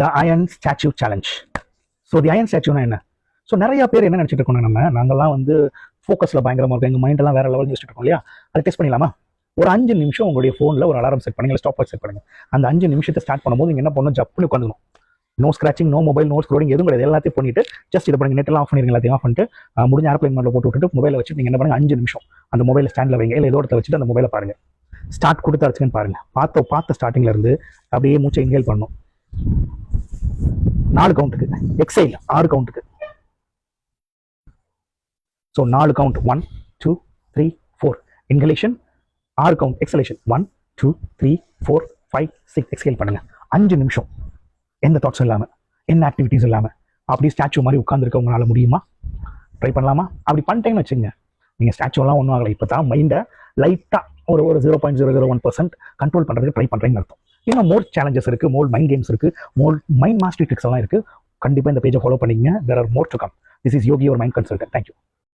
The iron statue challenge. So the iron ஸ்டாச்சுனா என்ன? So நிறைய பேர் என்ன நினச்சிட்டு இருக்கோம், நாங்கள்லாம் வந்து ஃபோக்கஸில் பயங்கரமாக இருக்கும், எங்கள் மைண்டெல்லாம் வேறு லெவல் யோசிச்சுட்டு இருக்கோம் இல்லையா? அதை டெஸ்ட் பண்ணிடலாமா? ஒரு 5 நிமிஷம் உங்களுடைய ஃபோனில் ஒரு அலாரம் செட் பண்ணுங்க, ஸ்டாப் வாட்ச் செட் பண்ணுங்க. அந்த 5 நிமிஷத்தை ஸ்டார்ட் பண்ணும்போது நீங்கள் என்ன பண்ணணும், ஜப்புன்னு உட்காந்துக்கணும். No scratching, no mobile, no scrolling, எதுவும் கிடையாது. எல்லாத்தையும் பண்ணிட்டு ஜஸ்ட் இதை பண்ணுங்க. நெட்டெல்லாம் ஆஃப் பண்ணிடுங்க, எல்லாத்தையும் ஆஃப் பண்ணிட்டு முடிஞ்ச ஏர்ப்ளைன் மோட்ல போட்டு விட்டுட்டு மொபைலை வச்சுட்டு நீங்கள் என்ன பண்ணுங்க, 5 நிமிஷம் அந்த மொபைலை ஸ்டாண்டில் வைங்க, இல்லை ஏதோ இடத்துல வச்சுட்டு அந்த மொபைலை பாருங்க. ஸ்டார்ட் கொடுத்தாச்சுன்னு பாருங்க. பார்த்த ஸ்டார்டிங்ல இருந்து அப்படியே மூச்சை இன்ஹேல் பண்ணணும். 4 கவுண்ட்டுக்கு, எக்ஸைல் 6 கவுண்ட்டுக்கு. So 4 count, 1 2 3 4 inhalation, 6 count exhalation, 1 2 3 4 5 6 exhale பண்ணுங்க. 5 நிமிஷம் எந்த தாட்ஸும் இல்லாமல், என்ன ஆக்டிவிட்டிஸ் இல்லாமல் அப்படியே ஸ்டாச்சு மாதிரி உட்காந்துருக்க உங்களால் முடியுமா? ட்ரை பண்ணலாமா? அப்படி பண்ணிட்டேன்னு வச்சுங்க, நீங்கள் ஸ்டாச்சுலாம் ஒன்றும் ஆகலை. இப்போ தான் மைண்டை லைட்டாக ஒரு 0.001% கண்ட்ரோல் பண்ணுறதுக்கு ட்ரை பண்ணுறேன்னு அர்த்தம். இன்னும் மோர் சேலஞ்சஸ் இருக்குது, மோர் மைண்ட் கேம்ஸ் இருக்குது, மோர் மைண்ட் மாஸ்டரி ட்ரிக்ஸ் எல்லாம் இருக்குது. கண்டிப்பாக இந்த பேஜை ஃபாலோ பண்ணிங்க. There are more to come. This is Yogi, your mind consultant. Thank you.